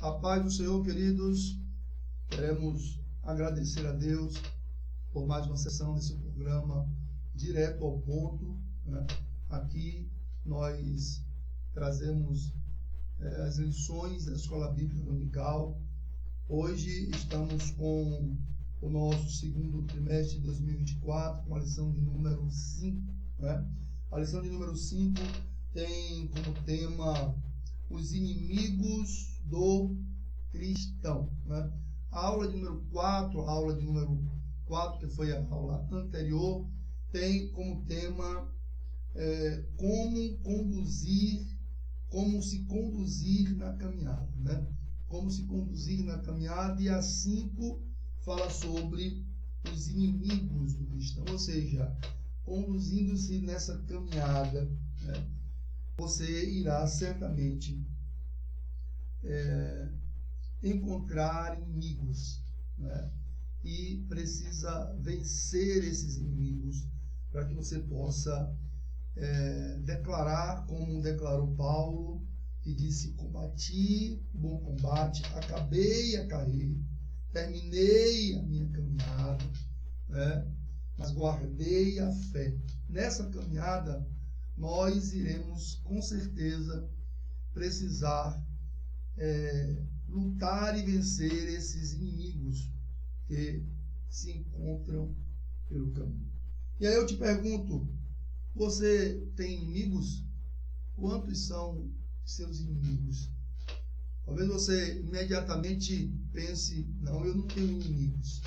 A paz do Senhor, queridos. Queremos agradecer a Deus por mais uma sessão desse programa direto ao ponto, né? Aqui nós trazemos as lições da Escola Bíblica Dominical. Hoje estamos com o nosso segundo trimestre de 2024, com a lição de número 5. Né? A lição de número 5 tem como tema os inimigos do cristão. Né? A aula de número 4, que foi a aula anterior, tem como tema como se conduzir na caminhada. Né? Como se conduzir na caminhada, e a 5 fala sobre os inimigos do cristão, ou seja, conduzindo-se nessa caminhada, né? Você irá certamente encontrar inimigos, né? E precisa vencer esses inimigos para que você possa declarar, como declarou Paulo, que disse: combati o bom combate, acabei a carreira, terminei a minha caminhada, né? Mas guardei a fé. Nessa caminhada, nós iremos, com certeza, precisar lutar e vencer esses inimigos que se encontram pelo caminho. E aí eu te pergunto, você tem inimigos? Quantos são seus inimigos? Talvez você imediatamente pense: não, eu não tenho inimigos.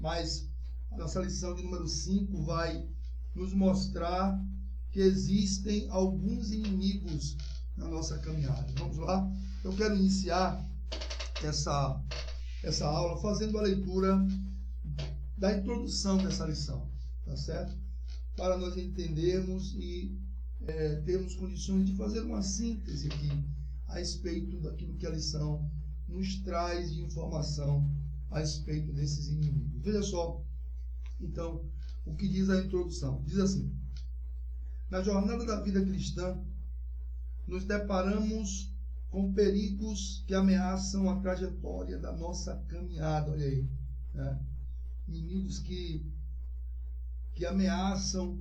Mas a nossa lição de número 5 vai nos mostrar que existem alguns inimigos na nossa caminhada. Vamos lá? Eu quero iniciar essa aula fazendo a leitura da introdução dessa lição, tá certo? Para nós entendermos e termos condições de fazer uma síntese aqui a respeito daquilo que a lição nos traz de informação a respeito desses inimigos. Veja só, então, o que diz a introdução. Diz assim: na jornada da vida cristã, nos deparamos com perigos que ameaçam a trajetória da nossa caminhada. Olha aí, né? Inimigos que ameaçam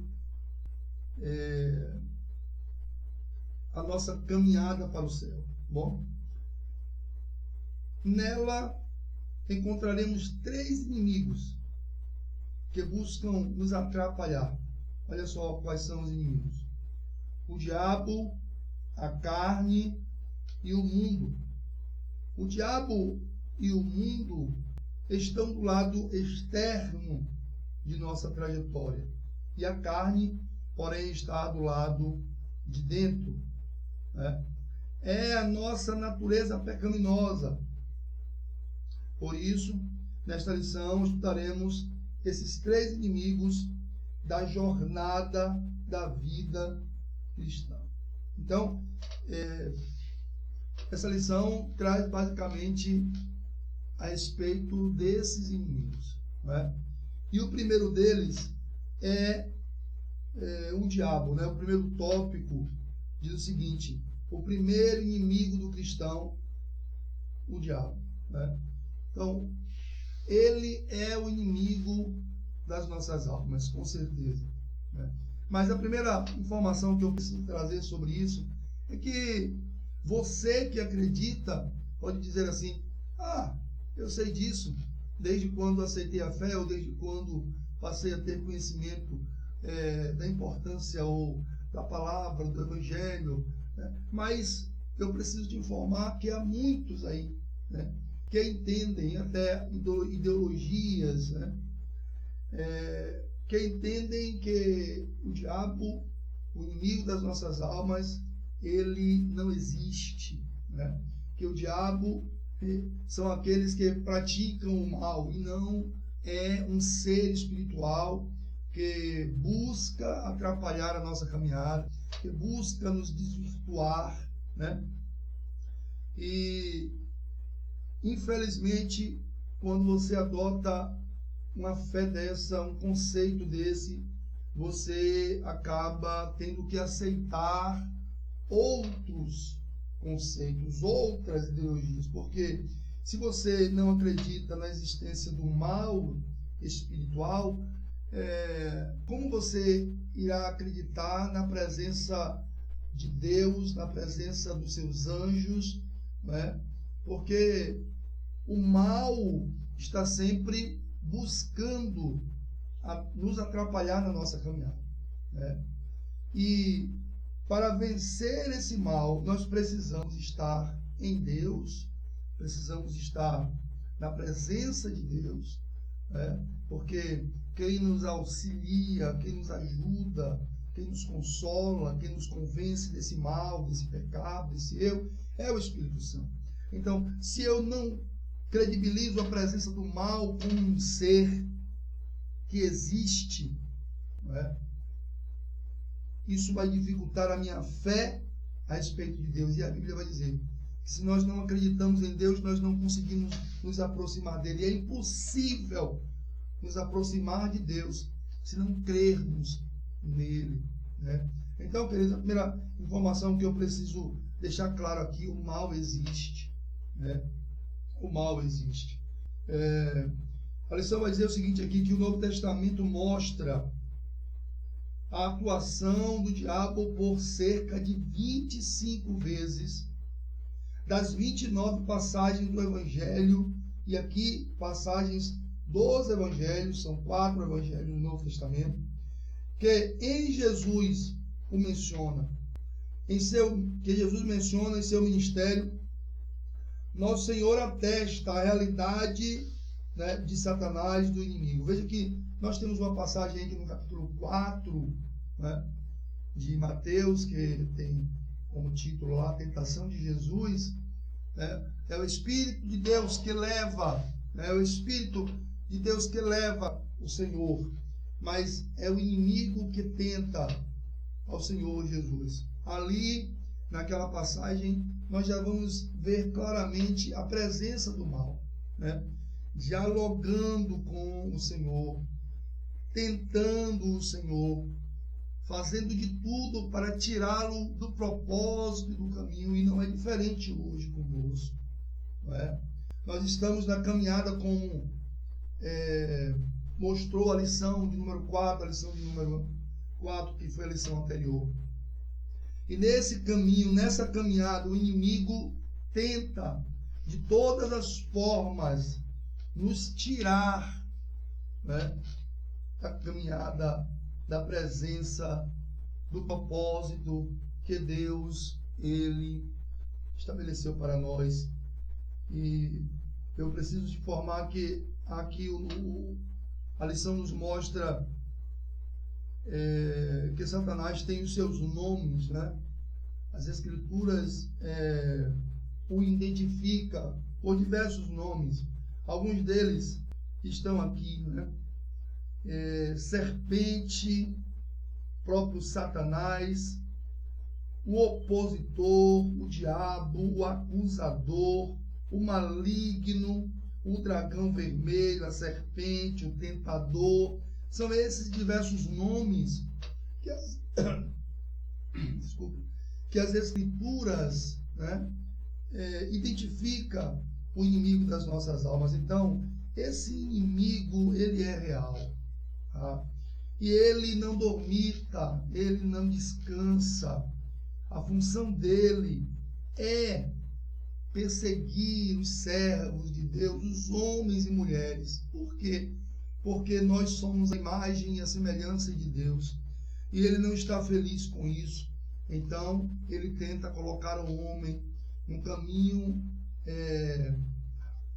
a nossa caminhada para o céu. Bom, nela encontraremos 3 inimigos que buscam nos atrapalhar. Olha só quais são os inimigos: o diabo, a carne e o mundo. O diabo e o mundo estão do lado externo de nossa trajetória, e a carne, porém, está do lado de dentro, né? É a nossa natureza pecaminosa. Por isso, nesta lição, estudaremos esses 3 inimigos da jornada da vida cristã. Então, essa lição traz basicamente a respeito desses inimigos, né? E o primeiro deles é o diabo, né? O primeiro tópico diz o seguinte: o primeiro inimigo do cristão, o diabo, né? Então, ele é o inimigo das nossas almas, com certeza, né? Mas a primeira informação que eu preciso trazer sobre isso é que você que acredita pode dizer assim: ah, eu sei disso desde quando aceitei a fé, ou desde quando passei a ter conhecimento da importância ou da palavra, do evangelho, né? Mas eu preciso te informar que há muitos aí, né, que entendem até ideologias, né, que entendem que o diabo, o inimigo das nossas almas, ele não existe, né? Que o diabo são aqueles que praticam o mal e não é um ser espiritual que busca atrapalhar a nossa caminhada, que busca nos desvirtuar, né? E infelizmente, quando você adota uma fé dessa, um conceito desse, você acaba tendo que aceitar outros conceitos, outras ideologias, porque se você não acredita na existência do mal espiritual, como você irá acreditar na presença de Deus, na presença dos seus anjos, né? Porque o mal está sempre buscando nos atrapalhar na nossa caminhada, né? E para vencer esse mal, nós precisamos estar em Deus, precisamos estar na presença de Deus, né? Porque quem nos auxilia, quem nos ajuda, quem nos consola, quem nos convence desse mal, desse pecado, desse eu, é o Espírito Santo. Então, se eu não credibilizo a presença do mal como um ser que existe, né, isso vai dificultar a minha fé a respeito de Deus. E a Bíblia vai dizer que se nós não acreditamos em Deus, nós não conseguimos nos aproximar dele. É impossível nos aproximar de Deus se não crermos nele, né? Então, queridos, a primeira informação que eu preciso deixar claro aqui: o mal existe, né? O mal existe. A lição vai dizer o seguinte aqui, que o Novo Testamento mostra a atuação do diabo por cerca de 25 vezes das 29 passagens do Evangelho, e aqui passagens dos Evangelhos, são 4 Evangelhos no Novo Testamento, que em Jesus o menciona, que Jesus menciona em seu ministério. Nosso Senhor atesta a realidade, né, de Satanás, do inimigo. Veja que nós temos uma passagem aqui no capítulo 4, né, de Mateus, que tem como título lá a tentação de Jesus, né? É o Espírito de Deus que leva, né, é o Espírito de Deus que leva o Senhor, mas é o inimigo que tenta ao Senhor Jesus. Ali, naquela passagem, nós já vamos ver claramente a presença do mal, né? Dialogando com o Senhor, tentando o Senhor, fazendo de tudo para tirá-lo do propósito e do caminho, e não é diferente hoje conosco, não é? Nós estamos na caminhada como mostrou a lição de número 4, a lição de número 4, que foi a lição anterior. E nesse caminho, nessa caminhada, o inimigo tenta de todas as formas nos tirar, né, da caminhada, da presença, do propósito que Deus, Ele estabeleceu para nós. E eu preciso te informar que aqui a lição nos mostra que Satanás tem os seus nomes, né? As Escrituras o identifica por diversos nomes. Alguns deles estão aqui, né? Serpente, próprio Satanás, o opositor, o diabo, o acusador, o maligno, o dragão vermelho, a serpente, o tentador. São esses diversos nomes que as Escrituras, né, identifica o inimigo das nossas almas. Então, esse inimigo, ele é real, tá? E ele não dormita, ele não descansa. A função dele é perseguir os servos de Deus, os homens e mulheres. Por quê? Porque nós somos a imagem e a semelhança de Deus. E ele não está feliz com isso. Então, ele tenta colocar o homem num caminho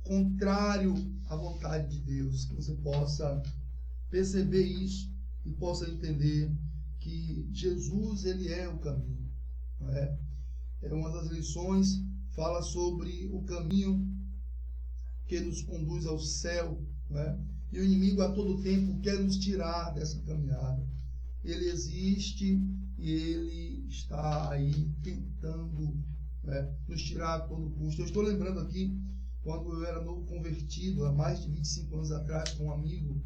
contrário à vontade de Deus. Que você possa perceber isso e possa entender que Jesus, ele é o caminho, não é? Uma das lições fala sobre o caminho que nos conduz ao céu, não é? E o inimigo a todo tempo quer nos tirar dessa caminhada. Ele existe e ele está aí tentando, né, nos tirar a todo custo. Eu estou lembrando aqui, quando eu era novo convertido, há mais de 25 anos atrás, com um amigo,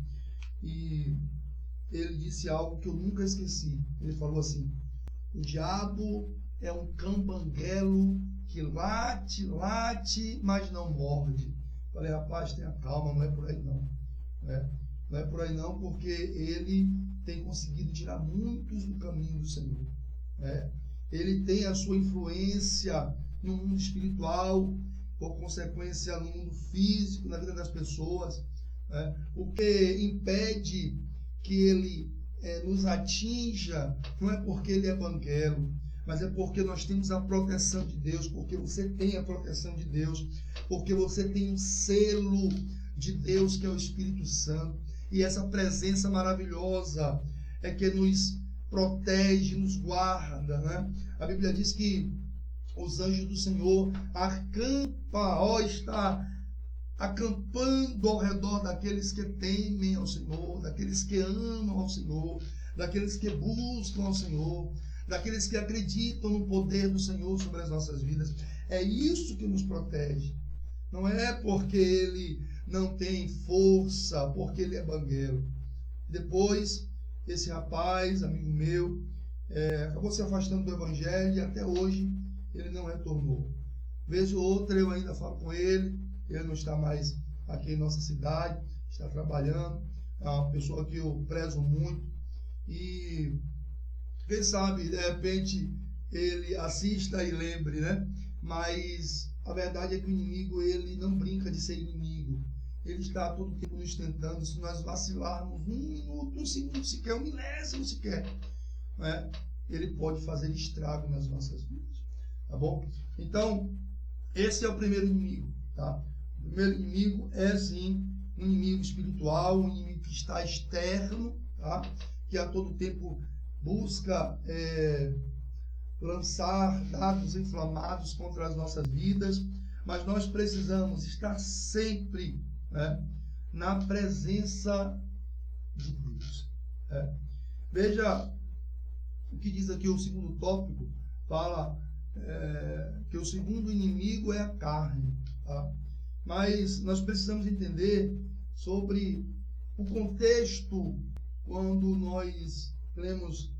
e ele disse algo que eu nunca esqueci. Ele falou assim: o diabo é um cão banguelo que late, mas não morde. Falei, rapaz, tenha calma, não é por aí não. Não é por aí não, porque ele tem conseguido tirar muitos do caminho do Senhor. Ele tem a sua influência no mundo espiritual, por consequência no mundo físico, na vida das pessoas. O que impede que ele nos atinja não é porque ele é banguelo, mas é porque nós temos a proteção de Deus, porque você tem a proteção de Deus, porque você tem um selo de Deus, que é o Espírito Santo, e essa presença maravilhosa é que nos protege, nos guarda, né? A Bíblia diz que os anjos do Senhor está acampando ao redor daqueles que temem ao Senhor, daqueles que amam ao Senhor, daqueles que buscam ao Senhor, daqueles que acreditam no poder do Senhor sobre as nossas vidas. É isso que nos protege. Não é porque ele não tem força, porque ele é banguelo. Depois, esse rapaz, amigo meu, acabou se afastando do Evangelho e até hoje ele não retornou. Vez ou outra eu ainda falo com ele, ele não está mais aqui em nossa cidade, está trabalhando, é uma pessoa que eu prezo muito e quem sabe, de repente, ele assista e lembre, né? Mas a verdade é que o inimigo, ele não brinca de ser inimigo. Ele está a todo tempo nos tentando. Se nós vacilarmos um minuto, um segundo sequer, um milésimo sequer, ele pode fazer estrago nas nossas vidas. Tá bom? Então, esse é o primeiro inimigo. Tá? O primeiro inimigo é, sim, um inimigo espiritual, um inimigo que está externo, tá? Que a todo tempo busca lançar dados inflamados contra as nossas vidas, mas nós precisamos estar sempre na presença de Deus. Veja o que diz aqui o segundo tópico, fala que o segundo inimigo é a carne. Tá? Mas nós precisamos entender sobre o contexto quando nós lemos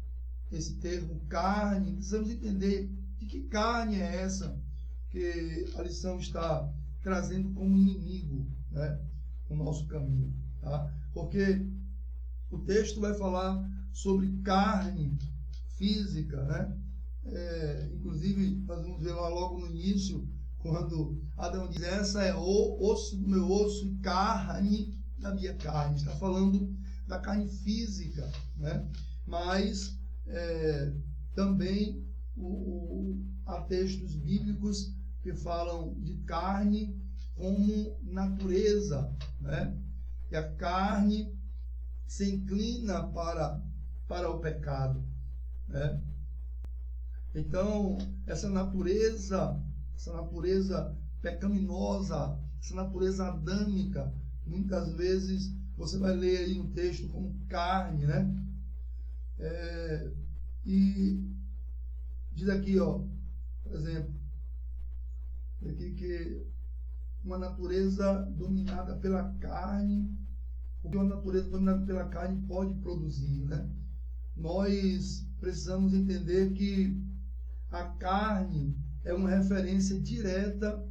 esse termo carne. Precisamos entender de que carne é essa que a lição está trazendo como inimigo, o nosso caminho, tá? Porque o texto vai falar sobre carne física, inclusive nós vamos ver lá logo no início, quando Adão diz, essa é o osso do meu osso e carne da minha carne. Está falando da carne física, mas também há textos bíblicos que falam de carne como natureza, e a carne se inclina para o pecado, Então, essa natureza pecaminosa, essa natureza adâmica, muitas vezes você vai ler aí no texto como carne, e diz aqui, por exemplo, aqui que uma natureza dominada pela carne, o que uma natureza dominada pela carne pode produzir, Nós precisamos entender que a carne é uma referência direta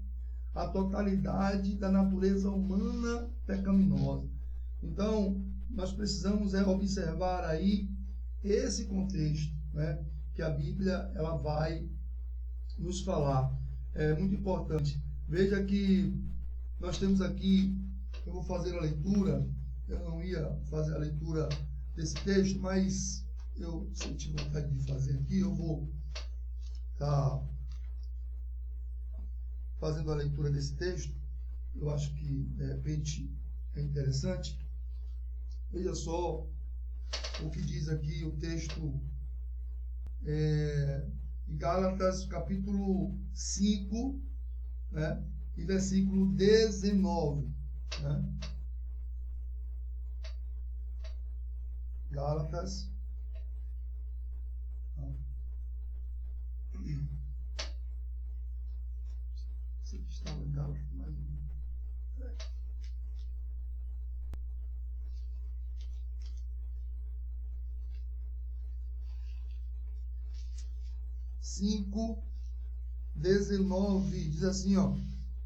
à totalidade da natureza humana pecaminosa. Então, nós precisamos observar aí esse contexto, que a Bíblia ela vai nos falar. É muito importante. Veja que nós temos aqui, eu vou fazer a leitura, eu não ia fazer a leitura desse texto, mas eu senti vontade de fazer aqui, eu vou estar fazendo a leitura desse texto. Eu acho que, de repente, é interessante. Veja só o que diz aqui o texto em Gálatas, capítulo 5, e versículo 19. Gálatas. Sei que estava em Gálatas, mas... 5, 19, diz assim, ó,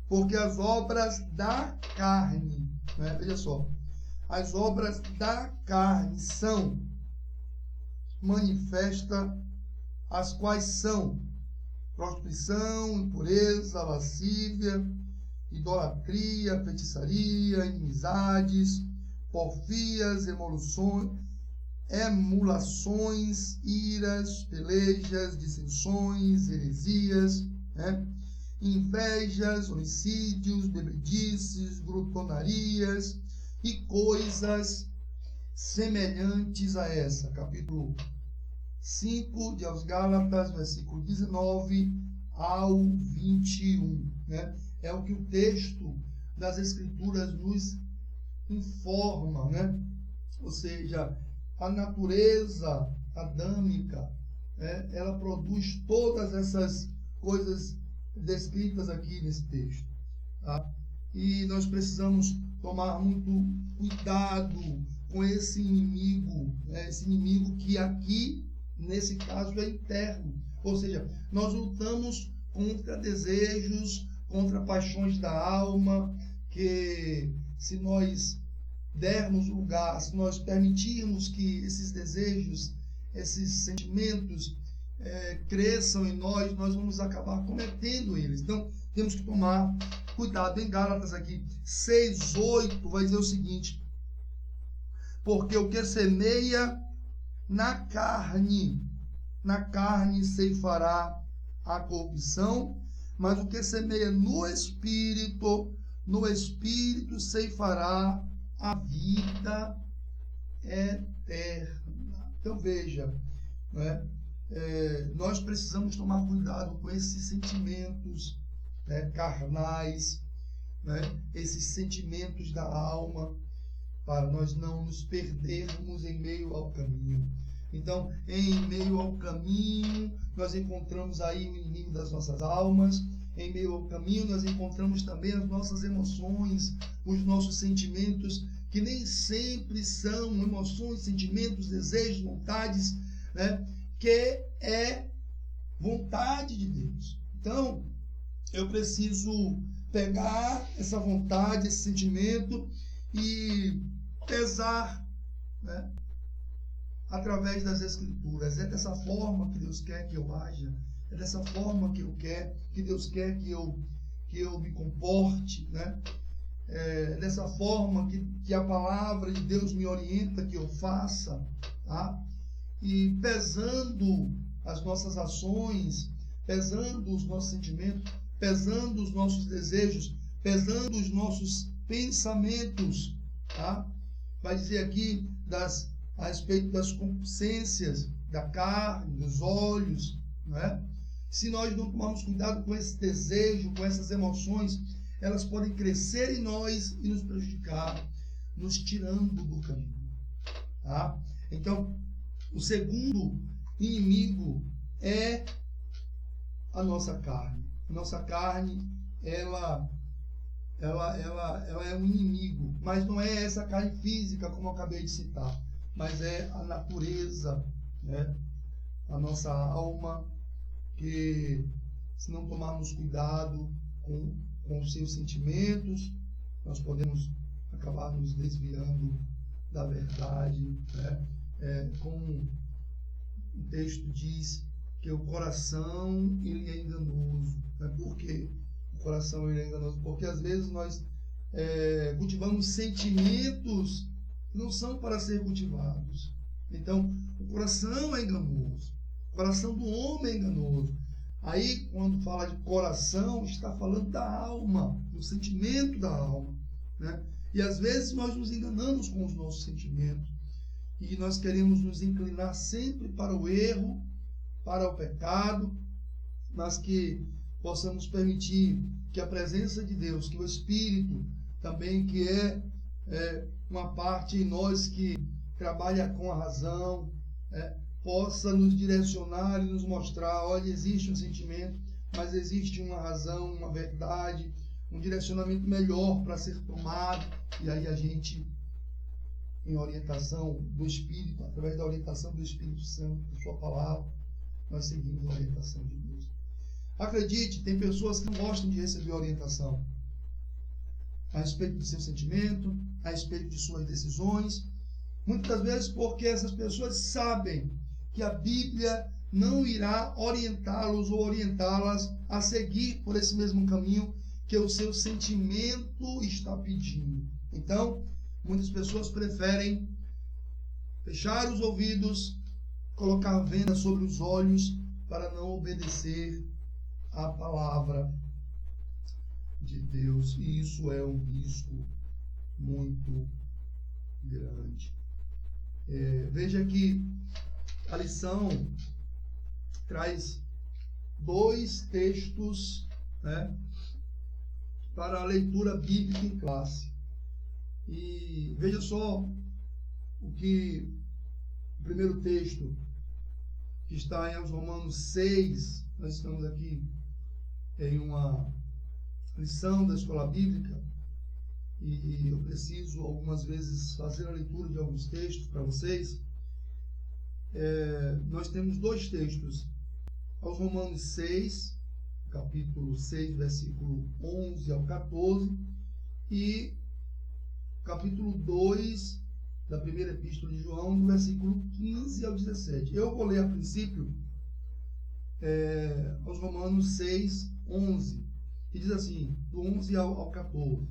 porque as obras da carne, né? Veja só, as obras da carne são manifesta, as quais são prostituição, impureza, lascívia, idolatria, feitiçaria, inimizades, porfias, emulações, iras, pelejas, dissensões, heresias, né? Invejas, homicídios, bebedices, glutonarias e coisas semelhantes a essa. Capítulo 5 de aos Gálatas, versículo 19 ao 21. Né? É o que o texto das Escrituras nos informa, né? Ou seja, a natureza adâmica, ela produz todas essas coisas descritas aqui nesse texto. Tá? E nós precisamos tomar muito cuidado com esse inimigo, né? Esse inimigo que aqui, nesse caso, é interno. Ou seja, nós lutamos contra desejos, contra paixões da alma, que se nós dermos lugar, se nós permitirmos que esses desejos, esses sentimentos cresçam em nós, nós vamos acabar cometendo eles. Então, temos que tomar cuidado. Em Gálatas aqui, 6:8, vai dizer o seguinte: porque o que semeia na carne ceifará a corrupção, mas o que semeia no Espírito ceifará a vida eterna. Então veja, né? Nós precisamos tomar cuidado com esses sentimentos, né, carnais, né, esses sentimentos da alma, para nós não nos perdermos em meio ao caminho. Então, em meio ao caminho, nós encontramos aí o inimigo das nossas almas. Em meio ao caminho, nós encontramos também as nossas emoções, os nossos sentimentos, que nem sempre são emoções, sentimentos, desejos, vontades, né, que é vontade de Deus. Então, eu preciso pegar essa vontade, esse sentimento e pesar, né, através das Escrituras. É dessa forma que Deus quer que eu haja, é dessa forma que Deus quer que eu me comporte, né? É dessa forma que a palavra de Deus me orienta que eu faça, tá? E pesando as nossas ações, pesando os nossos sentimentos, pesando os nossos desejos, pesando os nossos pensamentos, tá? Vai dizer aqui a respeito das concupiscências da carne, dos olhos, não é? Se nós não tomarmos cuidado com esse desejo, com essas emoções, elas podem crescer em nós e nos prejudicar, nos tirando do caminho, tá? Então, o segundo inimigo é a nossa carne. A nossa carne, ela é um inimigo, mas não é essa carne física, como eu acabei de citar, mas é a natureza, né? A nossa alma, que se não tomarmos cuidado com os seus sentimentos, nós podemos acabar nos desviando da verdade, né? Como o texto diz, que o coração ele é enganoso. Né? Por quê? O coração ele é enganoso? Porque às vezes nós cultivamos sentimentos que não são para ser cultivados. Então, o coração é enganoso. O coração do homem é enganoso. Aí, quando fala de coração, está falando da alma, do sentimento da alma, né? E às vezes nós nos enganamos com os nossos sentimentos. E nós queremos nos inclinar sempre para o erro, para o pecado, mas que possamos permitir que a presença de Deus, que o Espírito também, que é uma parte em nós que trabalha com a razão, possa nos direcionar e nos mostrar, olha, existe um sentimento, mas existe uma razão, uma verdade, um direcionamento melhor para ser tomado, e aí a gente, em orientação do Espírito, através da orientação do Espírito Santo, da sua palavra, nós seguimos a orientação de Deus. Acredite, tem pessoas que não gostam de receber orientação a respeito do seu sentimento, a respeito de suas decisões. Muitas vezes porque essas pessoas sabem que a Bíblia não irá orientá-los ou orientá-las a seguir por esse mesmo caminho que o seu sentimento está pedindo. Então, muitas pessoas preferem fechar os ouvidos, colocar venda sobre os olhos para não obedecer à palavra de Deus. E isso é um risco muito grande. Veja que a lição traz 2 textos, né, para a leitura bíblica em classe. E veja só o primeiro texto, que está em Romanos 6, nós estamos aqui em uma lição da escola bíblica, e eu preciso algumas vezes fazer a leitura de alguns textos para vocês. Nós temos 2 textos, aos Romanos 6, capítulo 6, versículo 11 ao 14, e capítulo 2 da primeira epístola de João, do versículo 15 ao 17. Eu vou ler a princípio aos Romanos 6, 11, que diz assim, do 11 ao 14.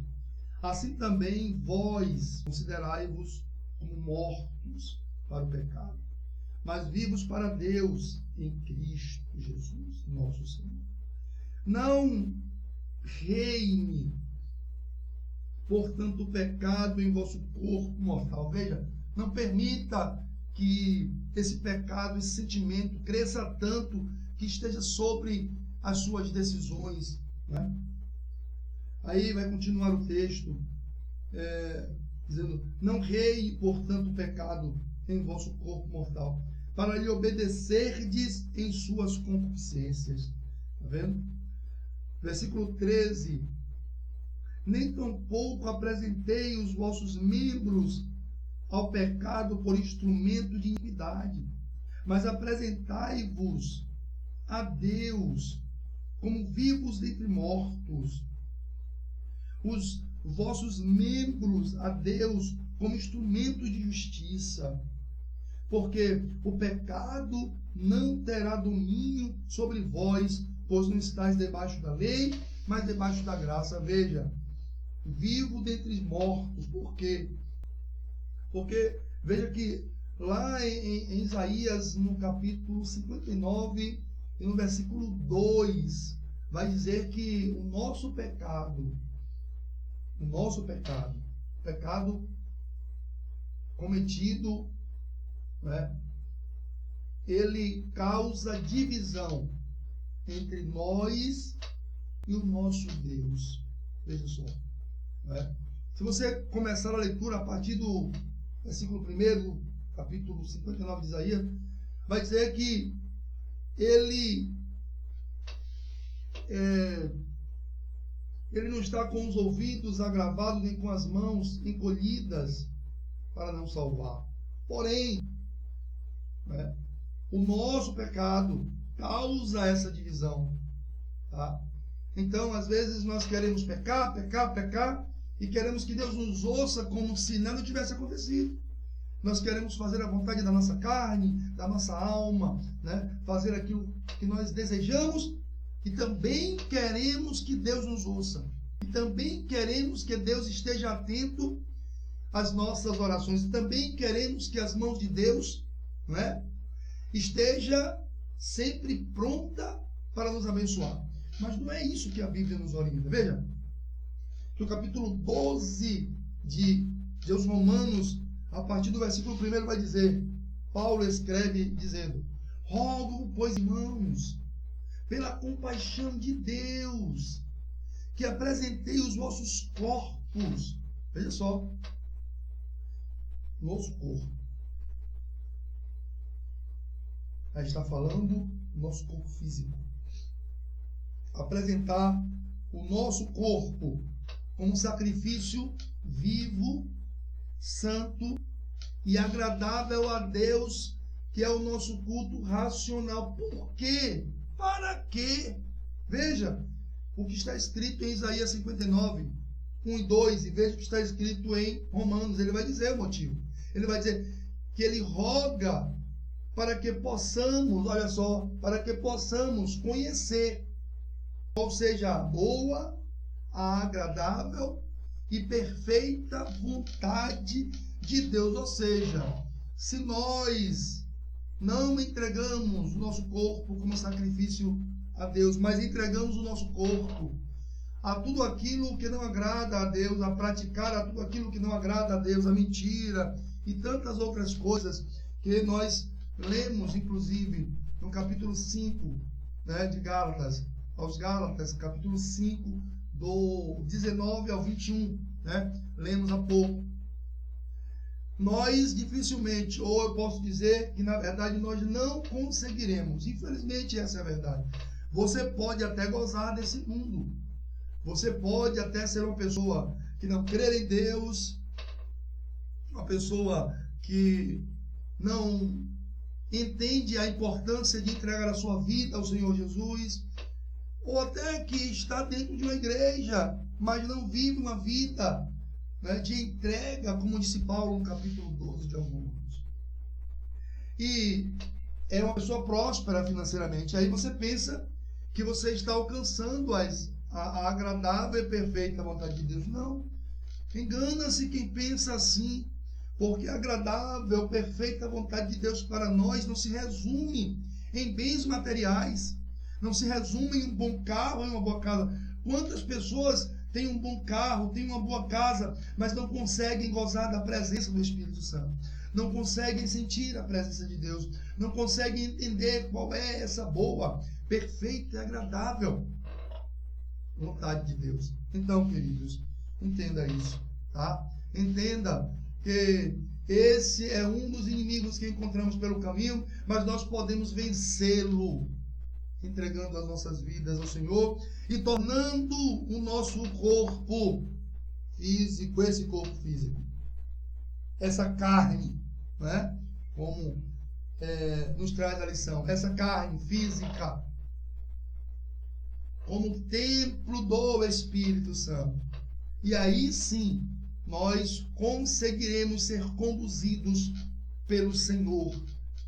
Assim também vós considerai-vos como mortos para o pecado, mas vivos para Deus em Cristo Jesus, nosso Senhor. Não reine, portanto, o pecado em vosso corpo mortal. Veja, não permita que esse pecado, esse sentimento cresça tanto que esteja sobre as suas decisões, né? Aí vai continuar o texto, dizendo, não reine, portanto, o pecado em vosso corpo mortal, para lhe obedecerdes em suas concupiscências. Está vendo? Versículo 13. Nem tampouco apresentei os vossos membros ao pecado por instrumento de iniquidade, mas apresentai-vos a Deus como vivos dentre mortos, os vossos membros a Deus como instrumentos de justiça, porque o pecado não terá domínio sobre vós, pois não estáis debaixo da lei, mas debaixo da graça. Veja, vivo dentre mortos. Por quê? Porque, veja que lá em Isaías, no capítulo 59, e no versículo 2, vai dizer que o nosso pecado cometido, né, ele causa divisão entre nós e o nosso Deus. Veja só. Né? Se você começar a leitura a partir do versículo 1, capítulo 59 de Isaías, vai dizer que ele não está com os ouvidos agravados nem com as mãos encolhidas para não salvar. Porém, né, o nosso pecado causa essa divisão. Tá? Então, às vezes, nós queremos pecar, e queremos que Deus nos ouça como se nada tivesse acontecido. Nós queremos fazer a vontade da nossa carne, da nossa alma, né? Fazer aquilo que nós desejamos, e também queremos que Deus nos ouça. E também queremos que Deus esteja atento às nossas orações. E também queremos que as mãos de Deus, né, esteja sempre pronta para nos abençoar. Mas não é isso que a Bíblia nos orienta. Veja, que o capítulo 12 de Deus Romanos, a partir do versículo 1, vai dizer, Paulo escreve dizendo, rogo, pois, irmãos, pela compaixão de Deus, que apresentei os vossos corpos. Veja só, nosso corpo. Aí está falando do nosso corpo físico. Apresentar o nosso corpo como sacrifício vivo, santo e agradável a Deus, que é o nosso culto racional. Por quê? Para quê? Veja o que está escrito em Isaías 59, 1 e 2, e veja o que está escrito em Romanos. Ele vai dizer o motivo. Ele vai dizer que ele roga para que possamos, olha só, para que possamos conhecer qual seja a boa, a agradável e perfeita vontade de Deus. Ou seja, se nós não entregamos o nosso corpo como sacrifício a Deus, mas entregamos o nosso corpo a tudo aquilo que não agrada a Deus, a praticar a tudo aquilo que não agrada a Deus, a mentira e tantas outras coisas que nós lemos, inclusive, no capítulo 5, né, de Gálatas, aos Gálatas, capítulo 5, do 19 ao 21, né, lemos há pouco. Nós dificilmente, ou eu posso dizer que na verdade nós não conseguiremos, infelizmente essa é a verdade. Você pode até gozar desse mundo, você pode até ser uma pessoa que não crê em Deus, uma pessoa que não entende a importância de entregar a sua vida ao Senhor Jesus, ou até que está dentro de uma igreja, mas não vive uma vida, né, de entrega, como disse Paulo no capítulo 12 de Romanos. E é uma pessoa próspera financeiramente. Aí você pensa que você está alcançando a agradável e perfeita vontade de Deus. Não. Engana-se quem pensa assim, porque a agradável, perfeita vontade de Deus para nós não se resume em bens materiais, não se resume em um bom carro, em uma boa casa. Quantas pessoas têm um bom carro, têm uma boa casa, mas não conseguem gozar da presença do Espírito Santo, não conseguem sentir a presença de Deus, não conseguem entender qual é essa boa, perfeita e agradável vontade de Deus. Então, queridos, entenda isso, tá? Entenda que esse é um dos inimigos que encontramos pelo caminho, mas nós podemos vencê-lo entregando as nossas vidas ao Senhor e tornando o nosso corpo físico, esse corpo físico, essa carne, né? Como nos traz a lição, essa carne física, como templo do Espírito Santo. E aí sim, nós conseguiremos ser conduzidos pelo Senhor,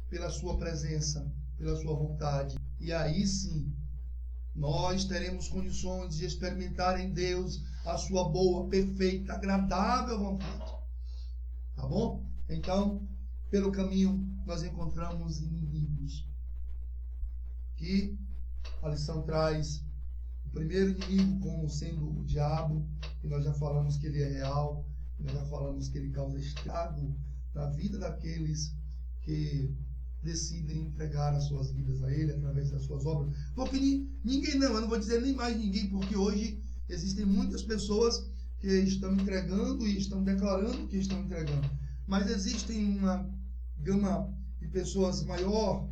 pela sua presença, pela sua vontade. E aí sim, nós teremos condições de experimentar em Deus a sua boa, perfeita, agradável vontade. Tá bom? Então, pelo caminho, nós encontramos inimigos. Que a lição traz o primeiro inimigo como sendo o diabo, e nós já falamos que ele é real, nós já falamos que ele causa estrago na vida daqueles que decidem entregar as suas vidas a ele através das suas obras. Porque ninguém não, eu não vou dizer nem mais ninguém, porque hoje existem muitas pessoas que estão entregando e estão declarando que estão entregando. Mas existem uma gama de pessoas maior,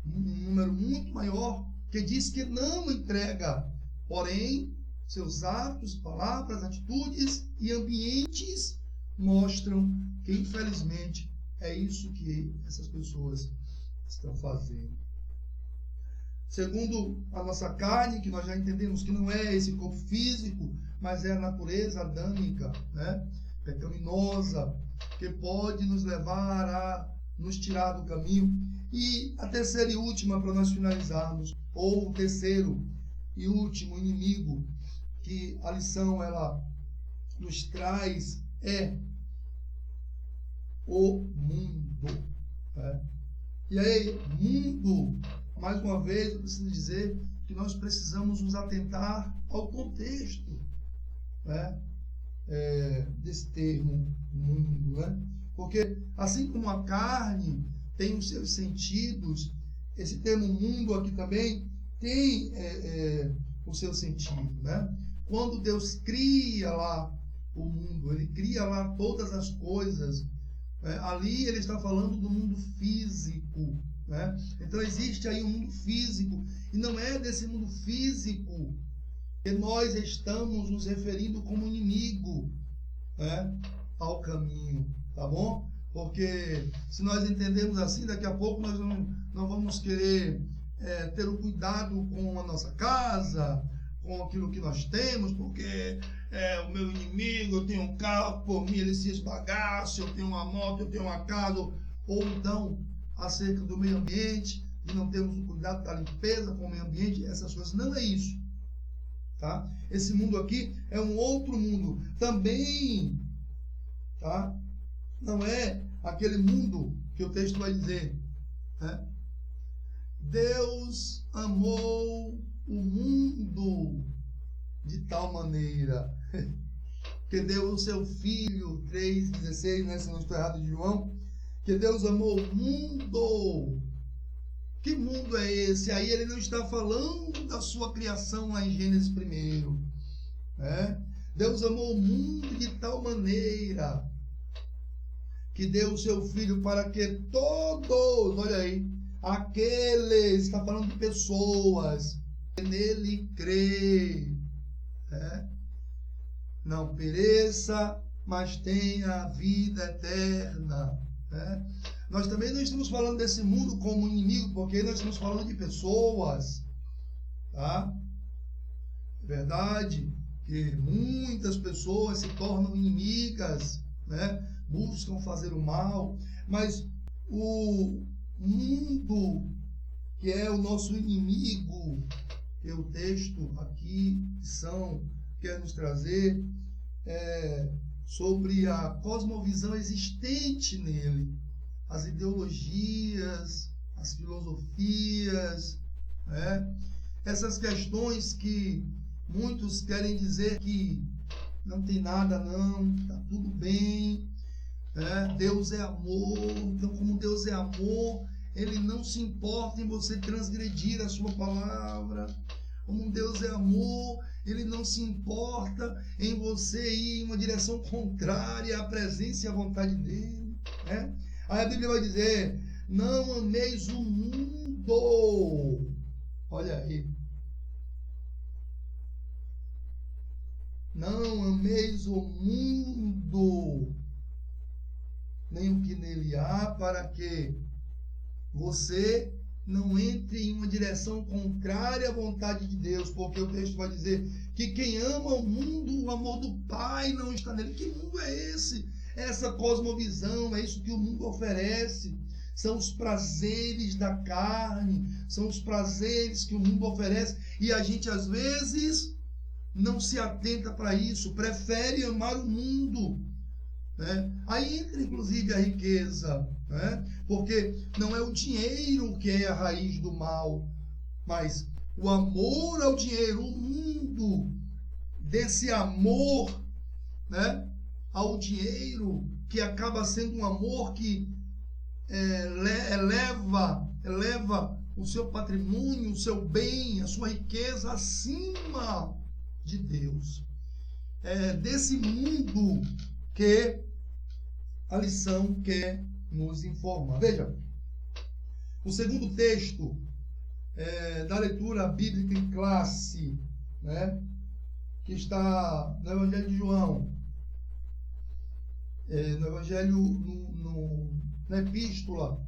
um número muito maior, que diz que não entrega, porém seus atos, palavras, atitudes e ambientes mostram que infelizmente é isso que essas pessoas estão fazendo. Segundo a nossa carne, que nós já entendemos que não é esse corpo físico, mas é a natureza adâmica, né, pecaminosa, que pode nos levar a nos tirar do caminho. E a terceira e última, para nós finalizarmos, ou o terceiro e último inimigo que a lição ela nos traz é o mundo. Né? E aí, mundo, mais uma vez, eu preciso dizer que nós precisamos nos atentar ao contexto, né? Desse termo mundo, né? Porque assim como a carne tem os seus sentidos, esse termo mundo aqui também tem o seu sentido, né? Quando Deus cria lá o mundo, ele cria lá todas as coisas, ali ele está falando do mundo físico, né? Então existe aí um mundo físico, e não é desse mundo físico que nós estamos nos referindo como inimigo, né, ao caminho, tá bom? Porque se nós entendermos assim, daqui a pouco nós não vamos querer ter o cuidado com a nossa casa, com aquilo que nós temos, porque o meu inimigo, eu tenho um carro, por mim ele se esbagaça, eu tenho uma moto, eu tenho uma casa, ou então acerca do meio ambiente, e não temos o cuidado da limpeza com o meio ambiente, essas coisas, não é isso, tá? Esse mundo aqui é um outro mundo, também, tá? Não é aquele mundo que o texto vai dizer, né? Deus amou o mundo de tal maneira que deu o seu Filho, 3,16, né, se não estou errado de João, que Deus amou o mundo. Que mundo é esse? Aí ele não está falando da sua criação lá em Gênesis 1, né? Deus amou o mundo de tal maneira que deu o seu Filho para que todos, olha aí, aqueles, está falando de pessoas, que nele crê, né, não pereça, mas tenha a vida eterna, né? Nós também não estamos falando desse mundo como inimigo, porque nós estamos falando de pessoas, tá? É verdade que muitas pessoas se tornam inimigas, né? Buscam fazer o mal, mas o mundo que é o nosso inimigo, que o texto aqui quer nos trazer sobre a cosmovisão existente nele, as ideologias, as filosofias, né? Essas questões que muitos querem dizer que não tem nada não, está tudo bem, né? Deus é amor, então como Deus é amor, Ele não se importa em você transgredir a sua palavra. Como Deus é amor, Ele não se importa em você ir em uma direção contrária à presença e à vontade dEle, né? Aí a Bíblia vai dizer, não ameis o mundo. Olha aí. Não ameis o mundo, nem o que nele há, para que você não entre em uma direção contrária à vontade de Deus, porque o texto vai dizer que quem ama o mundo, o amor do Pai não está nele. Que mundo é esse? Essa cosmovisão, é isso que o mundo oferece. São os prazeres da carne, são os prazeres que o mundo oferece, e a gente às vezes não se atenta para isso, prefere amar o mundo, né? Aí entra inclusive a riqueza, né? Porque não é o dinheiro que é a raiz do mal, mas o amor ao dinheiro, o mundo desse amor, né, ao dinheiro, que acaba sendo um amor que eleva o seu patrimônio, o seu bem, a sua riqueza acima de Deus. É desse mundo que a lição quer nos informar. Veja, o segundo texto da leitura bíblica em classe, né, que está no Evangelho de João, no Evangelho, na Epístola,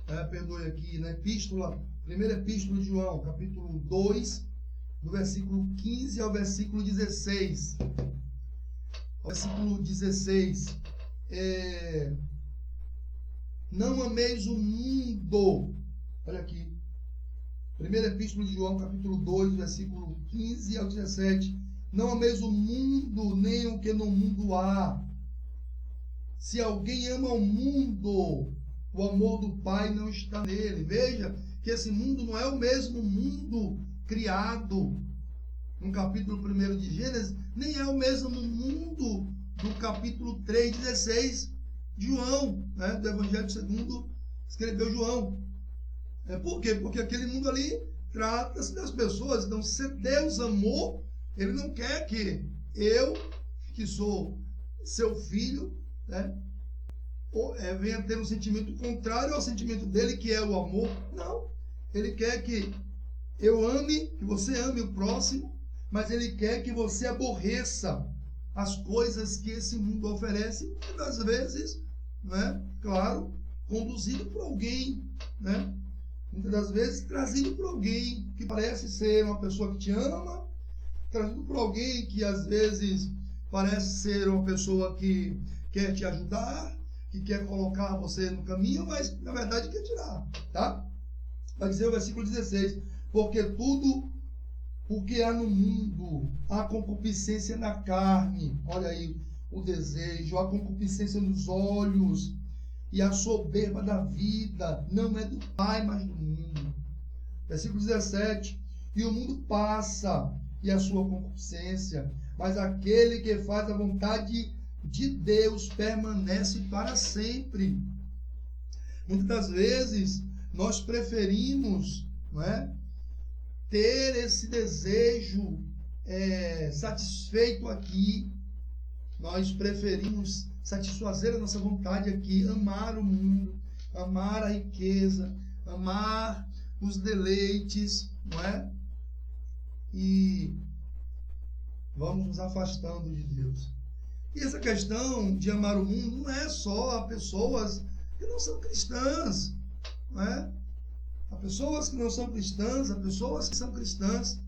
na Epístola, primeira Epístola de João, capítulo 2, do versículo 15 ao versículo 16. O versículo 16. Não ameis o mundo. Olha aqui. Primeira Epístola de João, capítulo 2, versículo 15 ao 17. Não ameis o mundo, nem o que no mundo há. Se alguém ama o mundo, o amor do Pai não está nele. Veja que esse mundo não é o mesmo mundo criado no capítulo 1 de Gênesis, nem é o mesmo mundo do capítulo 3:16 de João, né, do Evangelho segundo escreveu João. Por quê? Porque aquele mundo ali trata-se das pessoas. Então, se Deus amou, Ele não quer que eu, que sou seu filho, né, venha ter um sentimento contrário ao sentimento dele, que é o amor. Não. Ele quer que eu ame, que você ame o próximo, mas Ele quer que você aborreça as coisas que esse mundo oferece, muitas vezes, né, claro, conduzido por alguém, né, Muitas das vezes trazido por alguém que parece ser uma pessoa que te ama, trazido por alguém que às vezes parece ser uma pessoa que quer te ajudar, que quer colocar você no caminho, mas na verdade quer tirar, tá? Vai dizer o versículo 16, porque tudo o que há no mundo, a concupiscência na carne, olha aí o desejo, a concupiscência nos olhos e a soberba da vida, não é do Pai, mas do mundo. Versículo 17, e o mundo passa e a sua concupiscência, mas aquele que faz a vontade de Deus permanece para sempre. Muitas das vezes nós preferimos, não é, ter esse desejo satisfeito aqui. Nós preferimos satisfazer a nossa vontade aqui, amar o mundo, amar a riqueza, amar os deleites, não é? E vamos nos afastando de Deus. E essa questão de amar o mundo não é só a pessoas que não são cristãs, não é? Há pessoas que não são cristãs, há pessoas que são cristãs,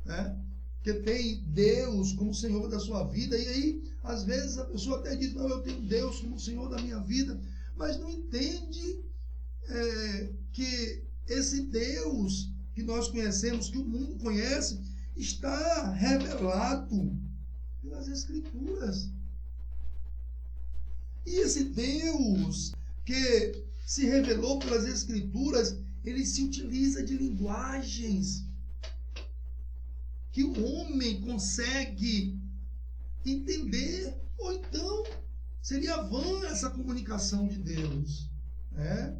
né? Que tem Deus como Senhor da sua vida, e aí, às vezes, a pessoa até diz, não, eu tenho Deus como Senhor da minha vida, mas não entende que esse Deus que nós conhecemos, que o mundo conhece, está revelado nas Escrituras. E esse Deus que se revelou pelas Escrituras, ele se utiliza de linguagens que o homem consegue entender, ou então seria vã essa comunicação de Deus, né?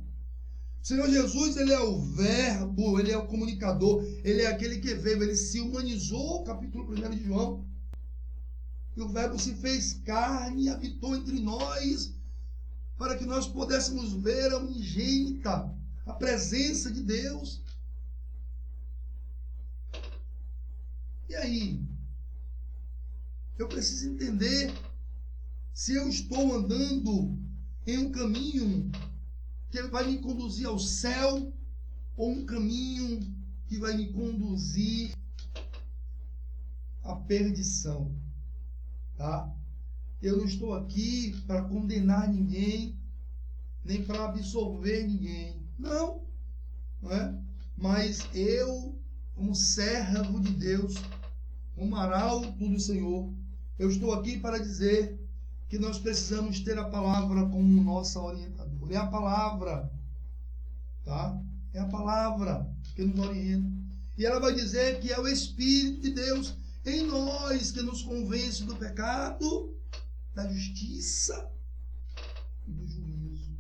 O Senhor Jesus, ele é o verbo, ele é o comunicador, ele é aquele que veio, ele se humanizou, capítulo 1 de João, e o verbo se fez carne e habitou entre nós, para que nós pudéssemos ver a unigênita, a presença de Deus. E aí, eu preciso entender se eu estou andando em um caminho que vai me conduzir ao céu ou um caminho que vai me conduzir à perdição, tá? Eu não estou aqui para condenar ninguém, nem para absolver ninguém, não é? Mas eu, como servo de Deus, como arauto do Senhor, eu estou aqui para dizer que nós precisamos ter a palavra como nossa orientadora. É a palavra, tá? É a palavra que nos orienta. E ela vai dizer que é o Espírito de Deus em nós que nos convence do pecado, da justiça e do juízo.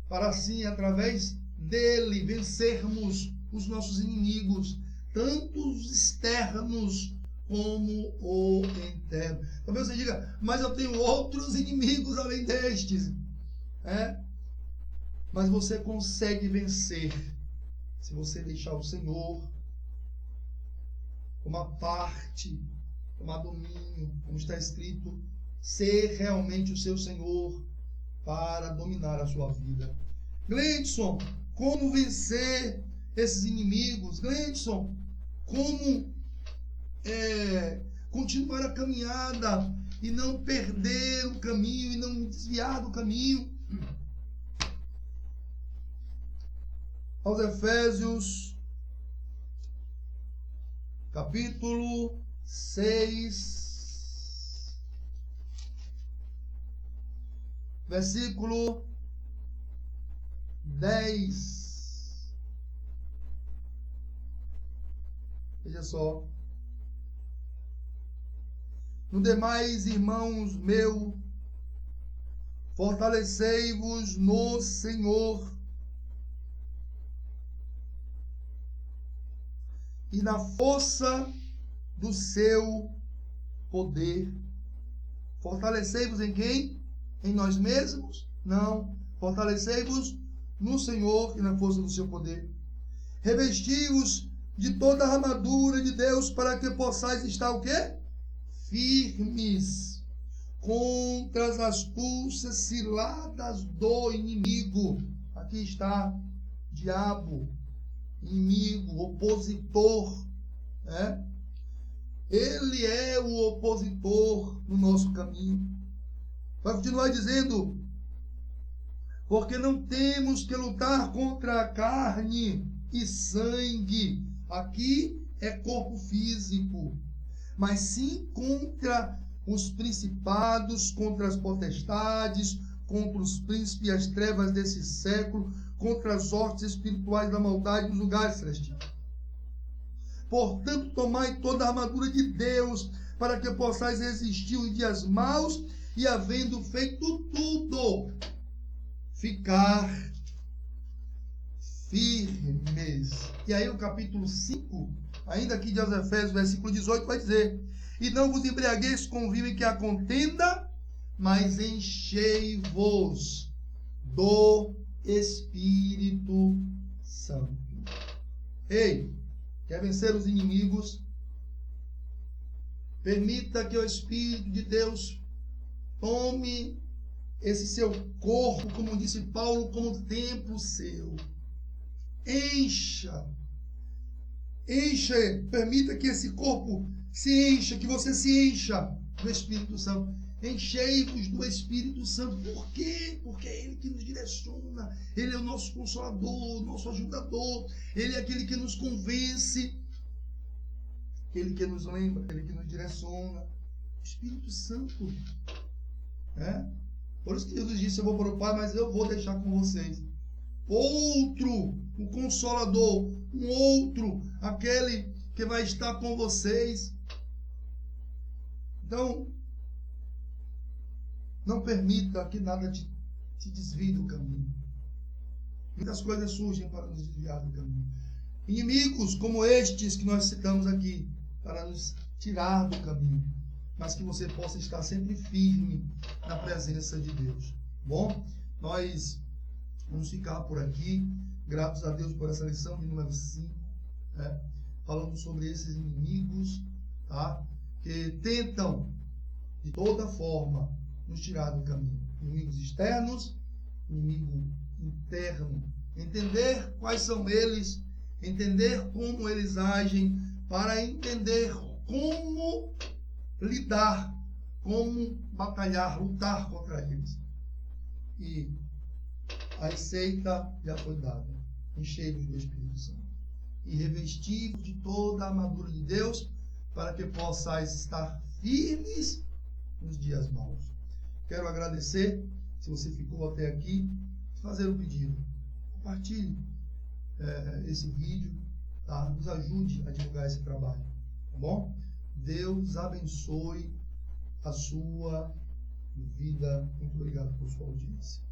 Para assim, através dele, vencermos os nossos inimigos, tanto os externos como o interno. Talvez você diga, mas eu tenho outros inimigos além destes. Mas você consegue vencer se você deixar o Senhor tomar parte, tomar domínio, como está escrito, ser realmente o seu Senhor para dominar a sua vida. Gleidson, como vencer esses inimigos? Gleidson, como continuar a caminhada e não perder o caminho e não me desviar do caminho? Aos Efésios, capítulo 6, versículo 10. Veja só. No demais, irmãos meus, fortalecei-vos no Senhor e na força do seu poder. Fortalecei-vos em quem? Em nós mesmos? Não. Fortalecei-vos no Senhor e na força do seu poder. Revesti-vos de toda a armadura de Deus para que possais estar o quê? Firmes contra as astúcias ciladas do inimigo. Aqui está diabo, inimigo, opositor, né? Ele é o opositor no nosso caminho. Vai continuar dizendo: porque não temos que lutar contra a carne e sangue. Aqui é corpo físico, mas sim contra os principados, contra as potestades, contra os príncipes e as trevas desse século, contra as hostes espirituais da maldade nos lugares celestiais. Portanto, tomai toda a armadura de Deus, para que possais resistir os dias maus, e havendo feito tudo, ficar firmes. E aí o capítulo 5, ainda aqui de Efésios, versículo 18, vai dizer: e não vos embriagueis com vinho em que há contenda, mas enchei-vos do Espírito Santo. Ei, quer vencer os inimigos? Permita que o Espírito de Deus tome esse seu corpo, como disse Paulo, como templo seu. Encha, permita que esse corpo se encha, que você se encha do Espírito Santo. Enchei-vos do Espírito Santo. Por quê? Porque é Ele que nos direciona. Ele é o nosso consolador, nosso ajudador. Ele é aquele que nos convence, aquele que nos lembra, aquele que nos direciona. O Espírito Santo. Por isso que Jesus disse: eu vou para o Pai, mas eu vou deixar com vocês outro, um consolador, um outro, aquele que vai estar com vocês. Então, não permita que nada te desvie do caminho. Muitas coisas surgem para nos desviar do caminho. Inimigos como estes que nós citamos aqui, para nos tirar do caminho. Mas que você possa estar sempre firme na presença de Deus. Bom, nós vamos ficar por aqui. Gratos a Deus por essa lição de número 5. Falando sobre esses inimigos, tá? Que tentam, de toda forma, nos tirar do caminho. Inimigos externos, inimigo interno. Entender quais são eles, entender como eles agem, para entender como lidar, como batalhar, lutar contra eles. E a receita já foi dada. Enchei-vos do Espírito Santo. E revesti-vos de toda a armadura de Deus, para que possais estar firmes nos dias maus. Quero agradecer, se você ficou até aqui, fazer um pedido. Compartilhe esse vídeo, tá? Nos ajude a divulgar esse trabalho, tá bom? Deus abençoe a sua vida. Muito obrigado por sua audiência.